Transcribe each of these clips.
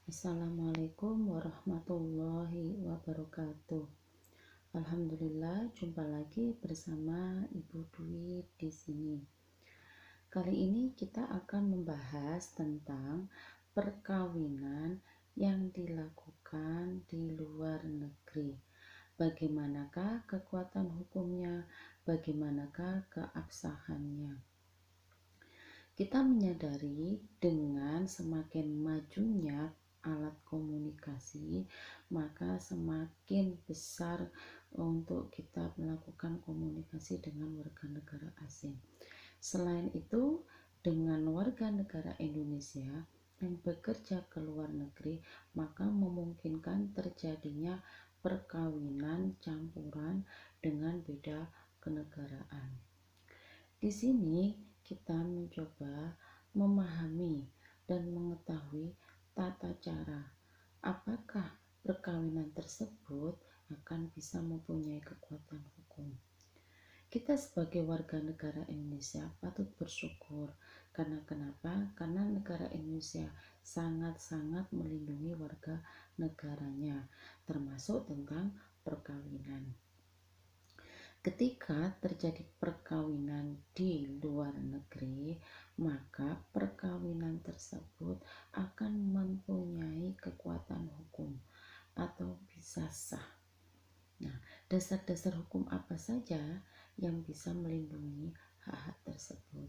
Assalamualaikum warahmatullahi wabarakatuh. Alhamdulillah, jumpa lagi bersama Ibu Dwi di sini. Kali ini kita akan membahas tentang perkawinan yang dilakukan di luar negeri. Bagaimanakah kekuatan hukumnya? Bagaimanakah keabsahannya? Kita menyadari dengan semakin majunya alat komunikasi, maka semakin besar untuk kita melakukan komunikasi dengan warga negara asing. Selain itu, dengan warga negara Indonesia yang bekerja ke luar negeri, maka memungkinkan terjadinya perkawinan campuran dengan beda kenegaraan. Di sini kita mencoba memahami dan mengetahui tata cara apakah perkawinan tersebut akan bisa mempunyai kekuatan hukum. Kita sebagai warga negara Indonesia patut bersyukur karena kenapa? Karena negara Indonesia sangat-sangat melindungi warga negaranya, termasuk tentang perkawinan. Ketika terjadi perkawinan di luar negeri, maka perkawinan tersebut akan mempunyai kekuatan hukum atau bisa sah. Nah, dasar-dasar hukum apa saja yang bisa melindungi hak-hak tersebut?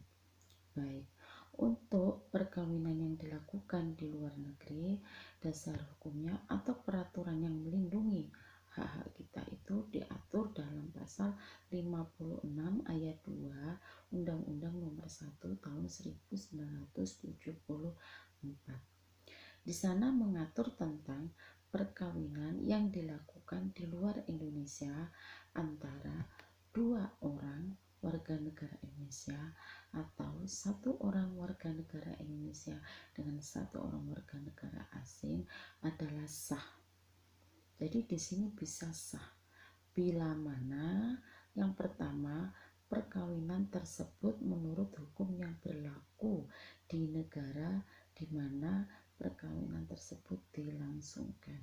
Baik, untuk perkawinan yang dilakukan di luar negeri, dasar hukumnya atau peraturan yang melindungi hak-hak kita itu diatur dalam pasal 56 ayat 2 Undang-Undang Nomor 1 Tahun 1974. Di sana mengatur tentang perkawinan yang dilakukan di luar Indonesia antara dua orang warga negara Indonesia atau satu orang warga negara Indonesia dengan satu orang warga negara asing adalah sah. Jadi di sini bisa sah bila mana yang pertama perkawinan tersebut menurut hukum yang berlaku di negara di mana perkawinan tersebut dilangsungkan.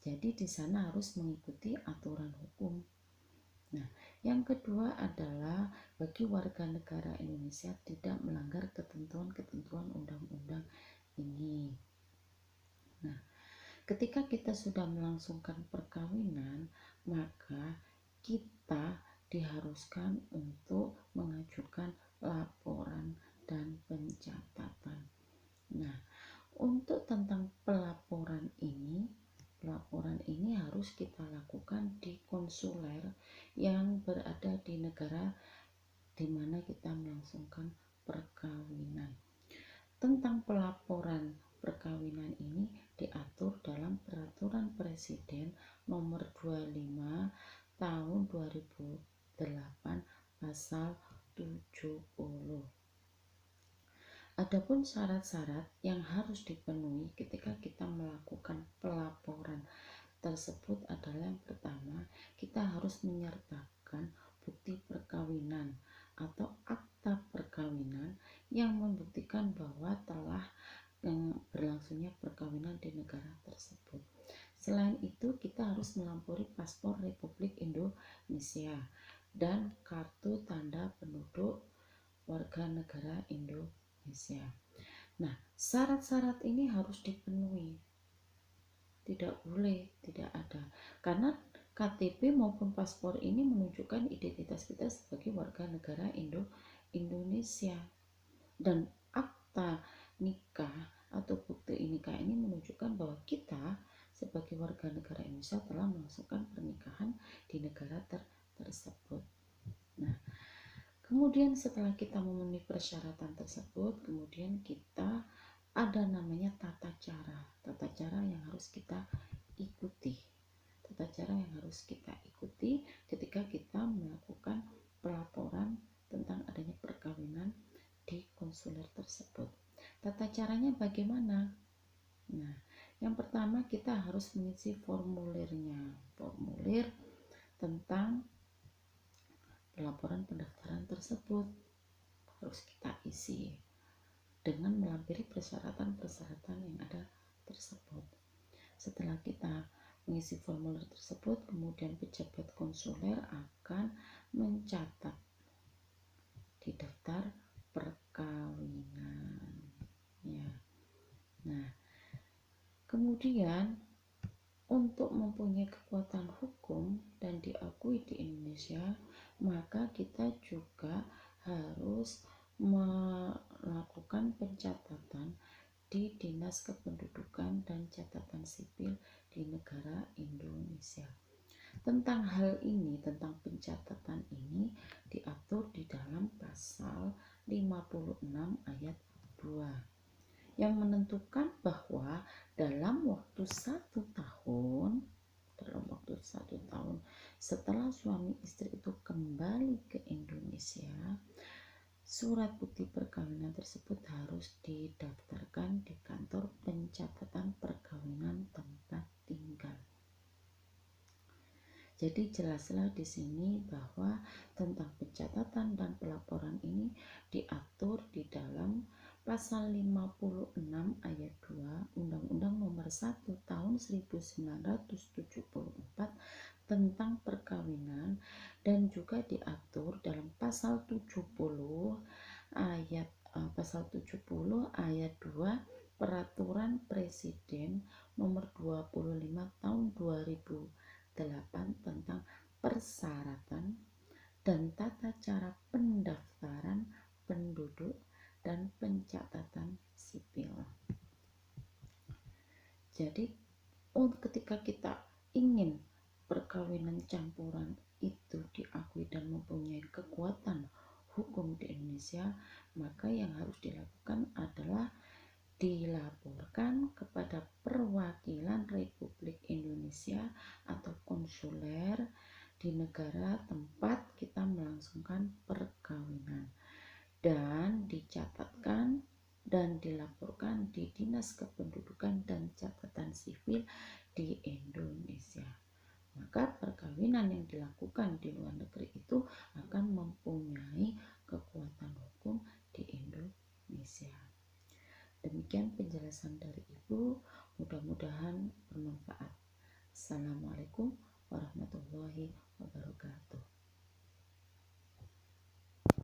Jadi di sana harus mengikuti aturan hukum. Nah, yang kedua adalah bagi warga negara Indonesia tidak melanggar ketentuan-ketentuan undang-undang ini. Nah, ketika kita sudah melangsungkan perkawinan, maka kita diharuskan untuk mengajukan laporan dan pencatatan. Nah, untuk tentang pelaporan ini harus kita lakukan di konsuler yang berada di negara di mana kita melangsungkan perkawinan. Tentang pelaporan perkawinan ini diatur dalam Peraturan Presiden Nomor 25 Tahun 2008 Pasal 70. Adapun syarat-syarat yang harus dipenuhi ketika kita melakukan pelaporan tersebut adalah yang pertama, kita harus menyertakan bukti perkawinan atau akta perkawinan yang membuktikan bahwa telah berlangsungnya perkawinan di negara tersebut. Selain itu, kita harus melampiri paspor Republik Indonesia dan kartu tanda penduduk warga negara Indonesia. Nah, syarat-syarat ini harus dipenuhi. Tidak boleh tidak ada. Karena KTP maupun paspor ini menunjukkan identitas kita sebagai warga negara Indonesia. Dan akta nikah atau bukti nikah ini menunjukkan bahwa kita sebagai warga negara Indonesia telah melangsungkan pernikahan di negara tersebut. Nah, kemudian setelah kita memenuhi persyaratan tersebut, kemudian kita ada namanya tata cara yang harus kita ikuti. Tata cara yang harus kita ikuti ketika kita melakukan pelaporan tentang adanya perkawinan di konsuler tersebut. Tata caranya bagaimana? Nah, yang pertama kita harus mengisi formulirnya. Formulir tentang pelaporan pendaftaran tersebut harus kita isi dengan melampiri persyaratan-persyaratan yang ada tersebut. Setelah kita mengisi formulir tersebut, kemudian pejabat konsuler akan mencatat di daftar perkawinan ya. Nah, kemudian untuk mempunyai kekuatan hukum dan diakui di Indonesia, maka kita juga harus melakukan pencatatan di Dinas Kependudukan dan Catatan Sipil di negara Indonesia. Tentang hal ini, tentang pencatatan ini diatur di dalam pasal 56 ayat 2 yang menentukan bahwa dalam waktu 1 tahun setelah suami istri itu kembali ke Indonesia, surat bukti perkawinan tersebut harus didaftarkan di kantor pencatatan perkawinan tempat tinggal. Jadi jelaslah di sini bahwa tentang pencatatan dan pelaporan ini diatur di dalam pasal 56 ayat 2 Undang-Undang Nomor 1 Tahun 1974 tentang perkawinan, dan juga diatur dalam pasal 70 ayat 2 Peraturan Presiden Nomor 25 Tahun 2008 tentang persyaratan dan tata cara pendaftaran penduduk dan pencatatan sipil. Jadi ketika kita ingin perkawinan campuran itu diakui dan mempunyai kekuatan hukum di Indonesia, maka yang harus dilakukan adalah dilaporkan kepada perwakilan Republik Indonesia atau konsuler di negara tempat kita melangsungkan perkawinan, dan dicatatkan dan dilaporkan di Dinas Kependudukan dan Catatan Sipil di Indonesia. Maka perkawinan yang dilakukan di luar negeri itu akan mempunyai kekuatan hukum di Indonesia. Demikian penjelasan dari Ibu, mudah-mudahan bermanfaat. Assalamualaikum warahmatullahi wabarakatuh.